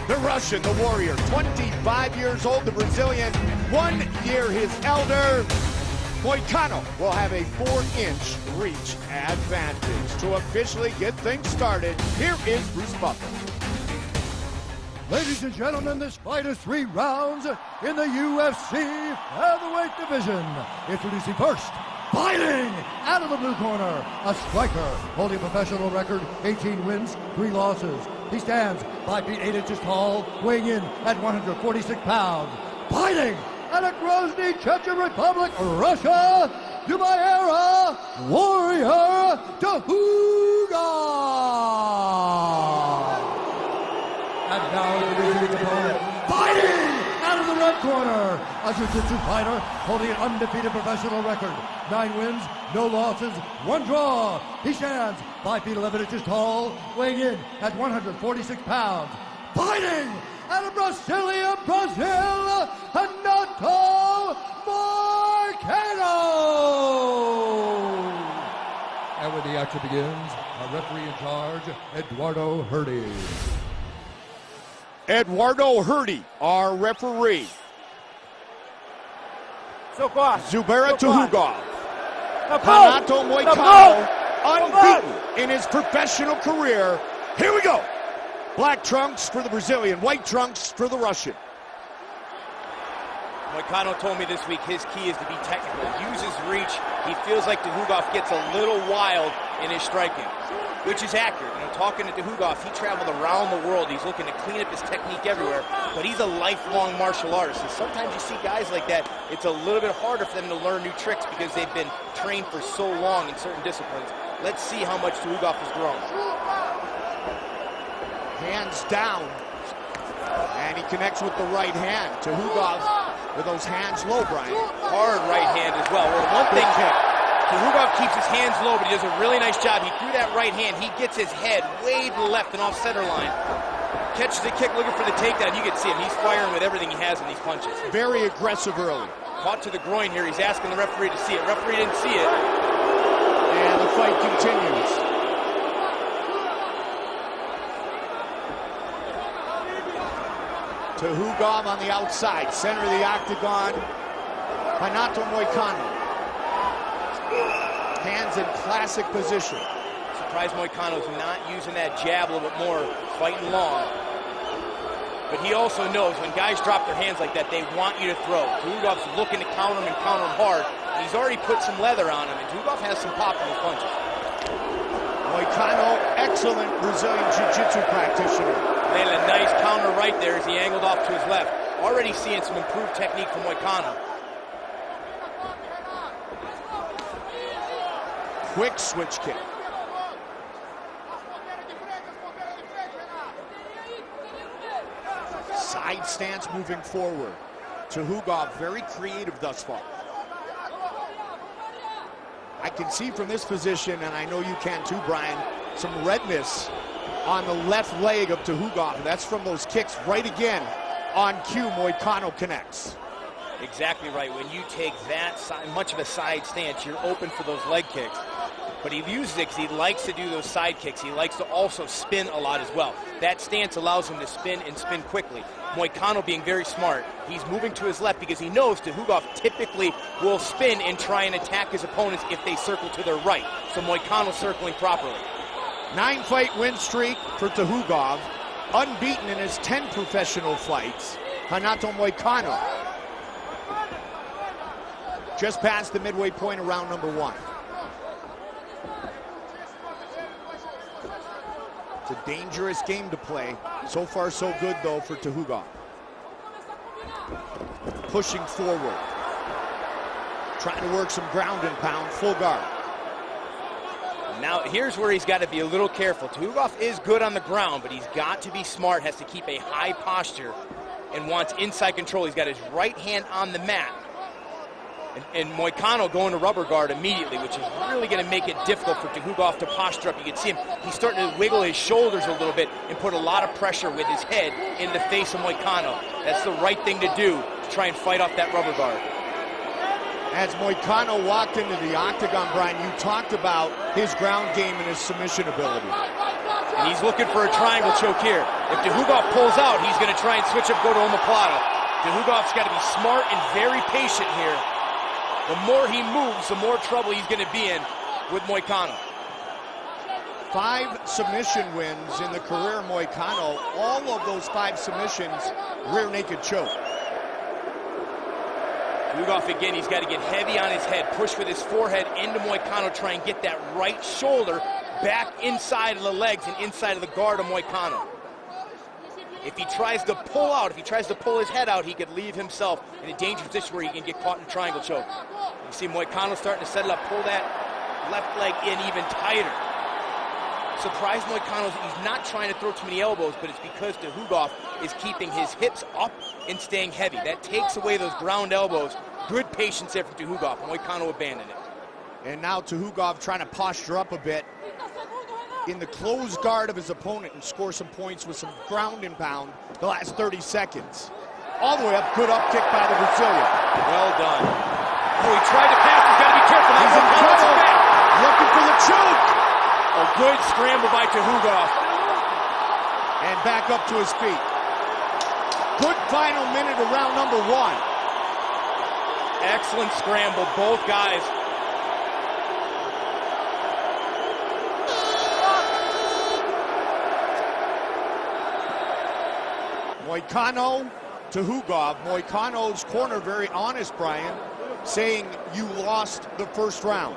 The Russian, the warrior, 25 years old, the Brazilian, 1 year his elder. Moicano will have a 4-inch reach advantage. To officially get things started, here is Bruce Buffer. Ladies and gentlemen, this fight is 3 rounds in the UFC featherweight division. Introducing first, fighting out of the blue corner, a striker holding a professional record, 18 wins, 3 losses. He stands 5 feet 8 inches tall, weighing in at 146 pounds. Fighting out of Grozny, Chechen Republic, Russia, Zubaira, warrior, Tukhudov. And now the visiting opponent, fighting out of the red corner, a jiu-jitsu fighter holding an undefeated professional record. 9 wins, no losses, 1 draw. He stands 5 feet 11 inches tall, weighing in at 146 pounds. Fighting out of Brasilia, Brazil, Renato, Moicano. And when the action begins, our referee in charge, Eduardo Hurdy. Eduardo Hurdy, our referee. Zubaira Tukhudov. Renato Moicano, unbeaten in his professional career. Here we go. Black trunks for the Brazilian, white trunks for the Russian. Moicano told me this week his key is to be technical. Use his reach. He feels like Tukhudov gets a little wild in his striking, which is accurate. You know, talking to Tukhudov, he traveled around the world. He's looking to clean up his technique everywhere, but he's a lifelong martial artist. And sometimes you see guys like that, it's a little bit harder for them to learn new tricks because they've been trained for so long in certain disciplines. Let's see how much Tukhudov has grown. Hands down, and he connects with the right hand. Tukhudov with those hands low, Brian. Hard right hand as well. One thing, Tukhudov keeps his hands low, but he does a really nice job. He threw that right hand. He gets his head way to the left and off center line. Catches the kick, looking for the takedown. You can see him. He's firing with everything he has in these punches. Very aggressive early. Caught to the groin here. He's asking the referee to see it. Referee didn't see it. And the fight continues. Tukhudov on the outside, center of the octagon. Renato Moicano. Hands in classic position. Surprised Moicano's not using that jab a little bit more, fighting long. But he also knows when guys drop their hands like that, they want you to throw. Tukhudov's looking to counter him and counter him hard. He's already put some leather on him, and Tukhudov has some pop in his punches. Moicano, excellent Brazilian Jiu-Jitsu practitioner. Landed a nice counter right there as he angled off to his left. Already seeing some improved technique from Moicano. Quick switch kick. Side stance moving forward. Tukhudov very creative thus far. I can see from this position, and I know you can too, Brian, some redness on the left leg of Tukhudov. That's from those kicks right again. On cue, Moicano connects. Exactly right. When you take that much of a side stance, you're open for those leg kicks. But he uses it because he likes to do those side kicks. He likes to also spin a lot as well. That stance allows him to spin and spin quickly. Moicano being very smart. He's moving to his left because he knows Tukhudov typically will spin and try and attack his opponents if they circle to their right. So Moicano circling properly. 9-fight win streak for Tukhudov. Unbeaten in his 10 professional fights. Renato Moicano. Just past the midway point of round number 1. It's a dangerous game to play. So far, so good, though, for Tukhudov. Pushing forward. Trying to work some ground and pound, full guard. Now, here's where he's got to be a little careful. Tukhudov is good on the ground, but he's got to be smart, has to keep a high posture, and wants inside control. He's got his right hand on the mat. And Moicano going to rubber guard immediately, which is really going to make it difficult for Tukhudov to posture up. You can see him, he's starting to wiggle his shoulders a little bit and put a lot of pressure with his head in the face of Moicano. That's the right thing to do to try and fight off that rubber guard. As Moicano walked into the octagon, Brian, you talked about his ground game and his submission ability. And he's looking for a triangle choke here. If Tukhudov pulls out, he's going to try and switch up, go to omoplata. Tukhudov's got to be smart and very patient here. The more he moves, the more trouble he's going to be in with Moicano. 5 submission wins in the career of Moicano. All of those 5 submissions, rear naked choke. Tukhudov again, he's got to get heavy on his head, push with his forehead into Moicano, try and get that right shoulder back inside of the legs and inside of the guard of Moicano. If he tries to pull out, if he tries to pull his head out, he could leave himself in a dangerous position where he can get caught in a triangle choke. You see Moicano starting to set it up, pull that left leg in even tighter. Surprised Moicano, he's not trying to throw too many elbows, but it's because Tukhudov is keeping his hips up and staying heavy. That takes away those ground elbows. Good patience there for Tukhudov. Moicano abandoned it. And now Tukhudov trying to posture up a bit in the closed guard of his opponent and score some points with some ground and pound the last 30 seconds. All the way up, good up kick by the Brazilian. Well done. Oh, he tried to pass, he's got to be careful. He's in trouble, looking for the choke. A good scramble by Tukhudov. And back up to his feet. Good final minute of round number 1. Excellent scramble, both guys. Moicano, Tukhudov. Moicano's corner very honest, Brian, saying you lost the first round.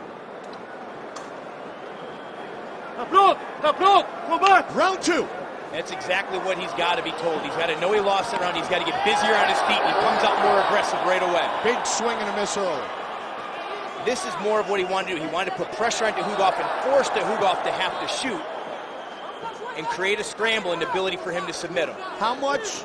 Round 2. That's exactly what he's got to be told. He's got to know he lost the round. He's got to get busier on his feet, and he comes out more aggressive right away. Big swing and a miss early. This is more of what he wanted to do. He wanted to put pressure on Tukhudov and force Tukhudov to have to shoot and create a scramble and the ability for him to submit him. How much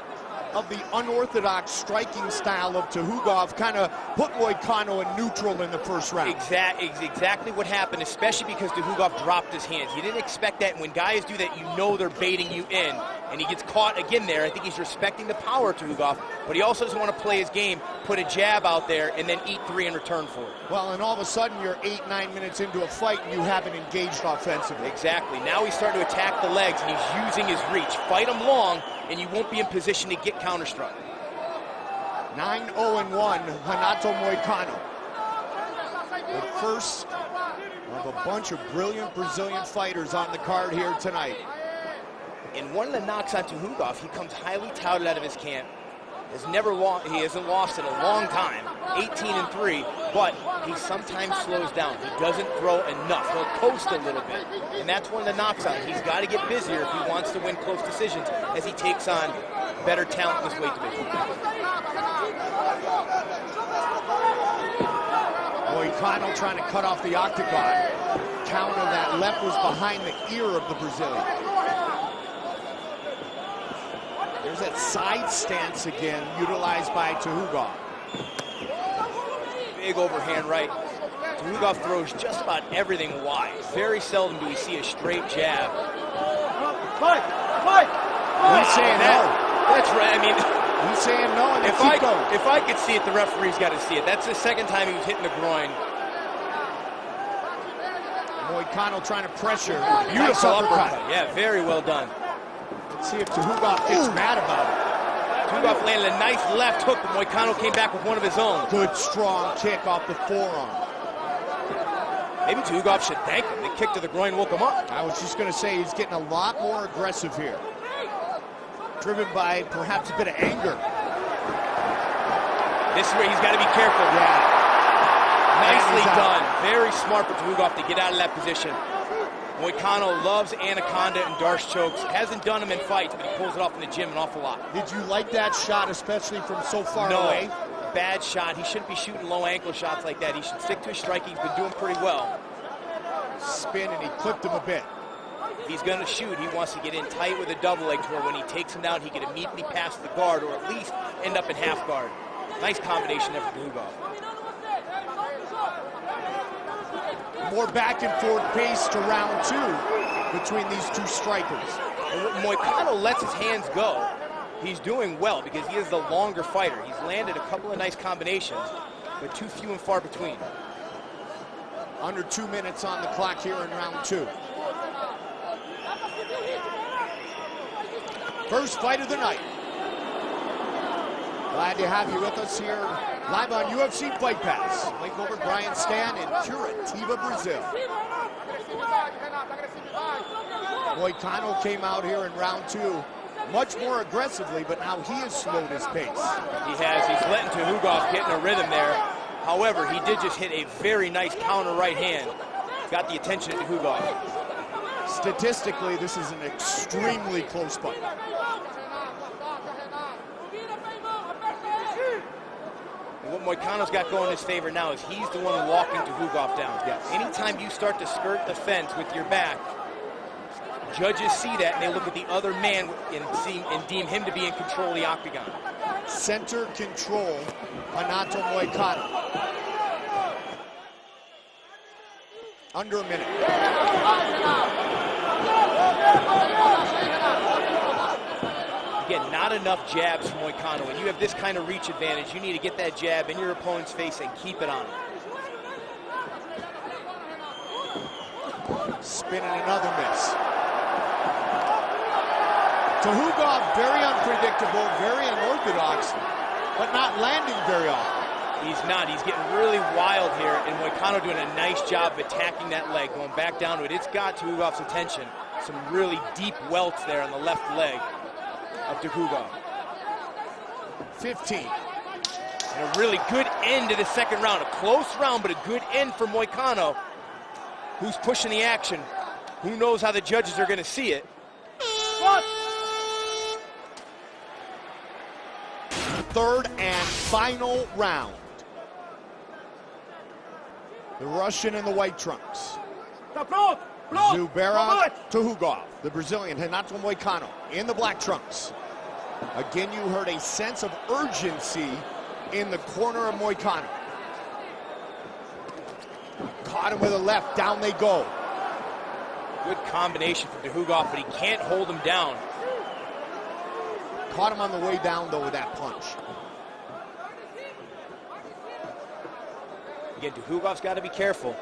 of the unorthodox striking style of Tukhudov kind of put Moicano in neutral in the first round? Exactly what happened, especially because Tukhudov dropped his hands. He didn't expect that, and when guys do that, you know they're baiting you in, and he gets caught again there. I think he's respecting the power of Tukhudov, but he also doesn't want to play his game, put a jab out there, and then eat 3 in return for it. Well, and all of a sudden you're 8-9 minutes into a fight and you haven't engaged offensively. Exactly. Now he's starting to attack the legs, and he's using his reach. Fight him long, and you won't be in position to get counterstruck. 9-0-1, Renato Moicano. The first of a bunch of brilliant Brazilian fighters on the card here tonight. In one of the knocks on Tukhudov, he comes highly touted out of his camp. He hasn't lost in a long time, 18-3, but he sometimes slows down. He doesn't throw enough. He'll coast a little bit, and that's one of the knocks on him. He's got to get busier if he wants to win close decisions as he takes on better talent in this weight division. Moicano trying to cut off the octagon. Counter that left was behind the ear of the Brazilian. There's that side stance again, utilized by Tukhudov. Big overhand right. Tukhudov throws just about everything wide. Very seldom do we see a straight jab. He's saying no. That's right. I mean, he's saying no, and if I could see it, the referee's got to see it. That's the second time he was hitting the groin. Moicano trying to pressure. Beautiful uppercut. Yeah, very well done. Let's see if Tukhudov gets mad about it. Tukhudov landed a nice left hook, but Moicano came back with one of his own. Good strong kick off the forearm. Maybe Tukhudov should thank him. The kick to the groin woke him up. I was just going to say he's getting a lot more aggressive here. Driven by perhaps a bit of anger. This is where he's got to be careful. Yeah. Nicely done. Very smart for Tukhudov to get out of that position. Moicano loves anaconda and darce chokes. Hasn't done them in fights, but he pulls it off in the gym an awful lot. Did you like that shot, especially from so far away? Bad shot. He shouldn't be shooting low ankle shots like that. He should stick to his striking. He's been doing pretty well. Spin, and he clipped him a bit. If he's going to shoot, he wants to get in tight with a double leg to where when he takes him down, he can immediately pass the guard or at least end up in half guard. Nice combination there for Tukhudov. More back and forth pace to round 2 between these two strikers. And when Moicano lets his hands go, he's doing well because he is the longer fighter. He's landed a couple of nice combinations, but too few and far between. Under 2 minutes on the clock here in round 2. First fight of the night. Glad to have you with us here live on UFC Fight Pass. Link over Brian Stan in Curitiba, Brazil. Moicano came out here in round 2 much more aggressively, but now he has slowed his pace. He has. He's letting Tukhudov get in a rhythm there. However, he did just hit a very nice counter right hand. Got the attention of Tukhudov. Statistically, this is an extremely close fight. And what Moicano's got going in his favor now is he's the one walking Tukhudov down. Yes. Anytime you start to skirt the fence with your back, judges see that and they look at the other man and deem him to be in control of the octagon. Center control, Renato Moicano. Under a minute. Again, not enough jabs from Moicano. When you have this kind of reach advantage, you need to get that jab in your opponent's face and keep it on him. Spinning another miss. Tukhudov, very unpredictable, very unorthodox, but not landing very often. He's not. He's getting really wild here, and Moicano doing a nice job of attacking that leg, going back down to it. It's got Tukhudov's attention. Some really deep welts there on the left leg of Tukhudov. 15. And a really good end to the second round. A close round, but a good end for Moicano, who's pushing the action. Who knows how the judges are going to see it. Third and final round. The Russian in the white trunks. Zubaira Tukhudov, the Brazilian Renato Moicano in the black trunks. Again, you heard a sense of urgency in the corner of Moicano. Caught him with a left, down they go. Good combination for Tukhudov, but he can't hold him down. Caught him on the way down, though, with that punch. Again, Tukhudov's got to be careful.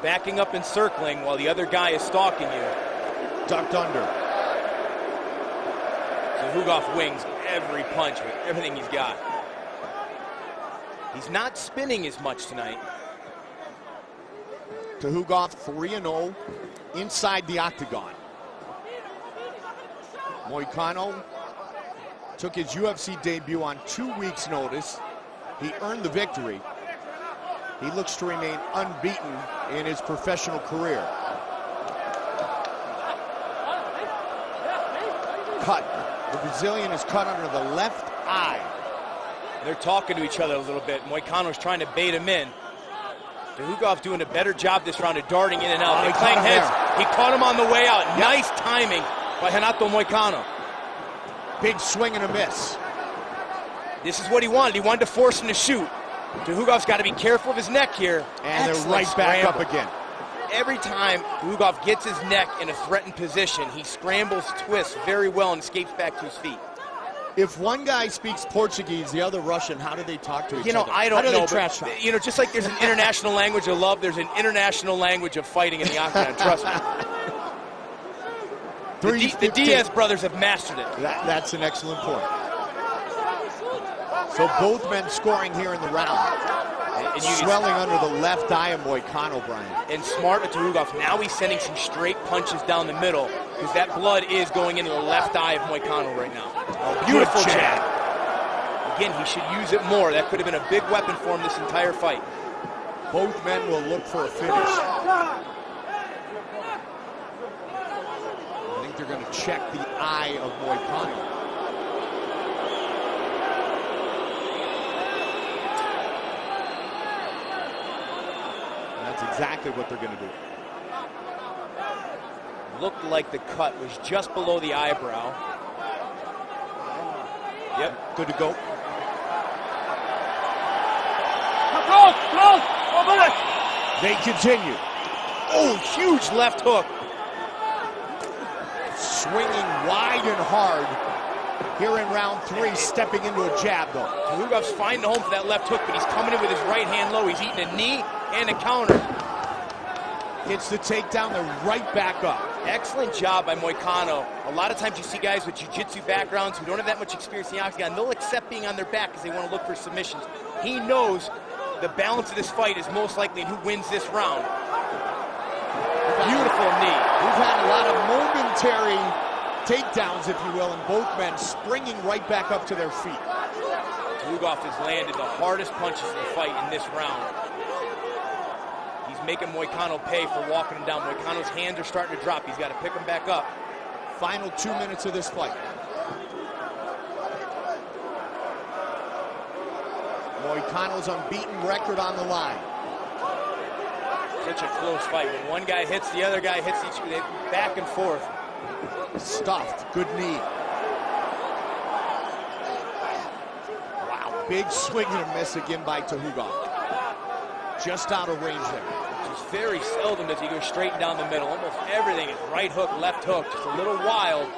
Backing up and circling while the other guy is stalking you. Ducked under. Tukhudov wings every punch with everything he's got. He's not spinning as much tonight. Tukhudov 3-0 inside the octagon. Moicano took his UFC debut on 2 weeks' notice. He earned the victory. He looks to remain unbeaten in his professional career. Cut. The Brazilian is cut under the left eye. They're talking to each other a little bit. Moicano's trying to bait him in. Tukhudov doing a better job this round of darting in and out. They clang heads. He caught him on the way out. Yep. Nice timing by Renato Moicano. Big swing and a miss. This is what he wanted. He wanted to force him to shoot. Tukhudov's got to be careful of his neck here. And they're right back up again. Every time Tukhudov gets his neck in a threatened position, he scrambles, twists very well, and escapes back to his feet. If one guy speaks Portuguese, the other Russian, how do they talk to each other? I don't know. How do they trash talk? Just like there's an international language of love, there's an international language of fighting in the octagon. Trust me. The Diaz brothers have mastered it. That's an excellent point. So both men scoring here in the round. And swelling under the left eye of Moicano, Brian. And smart at Tukhudov. Now he's sending some straight punches down the middle because that blood is going into the left eye of Moicano right now. Oh, beautiful jab. Again, he should use it more. That could have been a big weapon for him this entire fight. Both men will look for a finish. I think they're going to check the eye of Moicano. That's exactly what they're going to do. Looked like the cut was just below the eyebrow. Yep. Good to go. They continue. Oh, huge left hook. Swinging wide and hard here in round 3, stepping into a jab, though. Tukhudov's finding the home for that left hook, but he's coming in with his right hand low. He's eating a knee and a counter. Hits the takedown, they're right back up. Excellent job by Moicano. A lot of times you see guys with jiu-jitsu backgrounds who don't have that much experience in the octagon. They'll accept being on their back because they want to look for submissions. He knows the balance of this fight is most likely who wins this round. Beautiful knee. We've had a lot of momentary takedowns, if you will, and both men springing right back up to their feet. Tukhudov has landed the hardest punches in the fight in this round. He's making Moicano pay for walking him down. Moicano's hands are starting to drop. He's got to pick him back up. Final 2 minutes of this fight. Moicano's unbeaten record on the line. Such a close fight. When one guy hits, the other guy hits each other. Back and forth. Stuffed. Good knee. Wow. Big swing and a miss again by Tukhudov. Just out of range there. Just very seldom does he go straight down the middle. Almost everything is right hook, left hook. Just a little wild.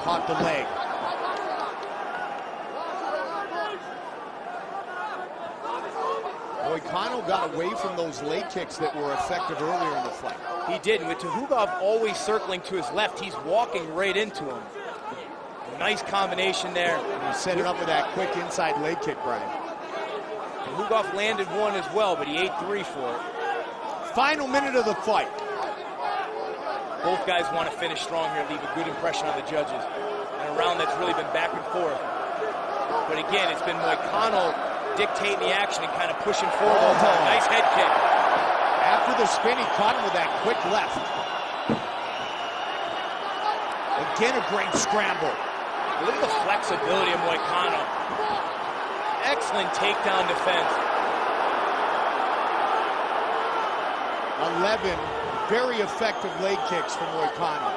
Caught the leg. Moicano got away from those leg kicks that were effective earlier in the fight. He did. With Tukhudov always circling to his left, he's walking right into him. Nice combination there. And he set it up with that quick inside leg kick, Brian. Tukhudov landed one as well, but he ate three for it. Final minute of the fight. Both guys want to finish strong here, leave a good impression on the judges. In a round that's really been back and forth. But again, it's been Moicano dictating the action and kind of pushing forward all the time. Nice head kick. After the spin, he caught him with that quick left. Again, a great scramble. Look at the flexibility of Moicano. Excellent takedown defense. 11 very effective leg kicks from Moicano.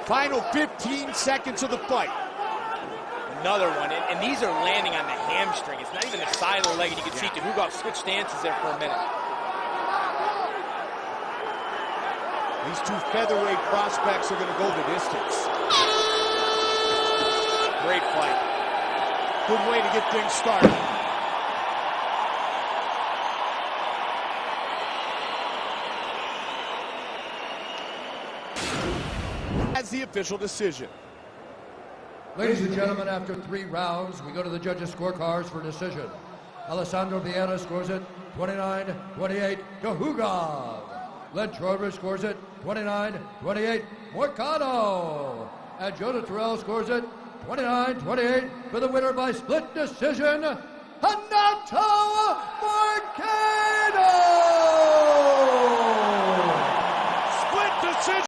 Final 15 seconds of the fight. Another one, and these are landing on the hamstring. It's not even the side of the leg, and you can see Tukhudov switch stances there for a minute. These two featherweight prospects are going to go the distance. Great fight. Good way to get things started. That's the official decision. Ladies and gentlemen, after 3 rounds, we go to the judges' scorecards for decision. Alessandro Vieira scores it 29-28 to Tukhudov. Len Trover scores it 29-28 Moicano. And Jonah Terrell scores it 29-28 for the winner by split decision, Renato!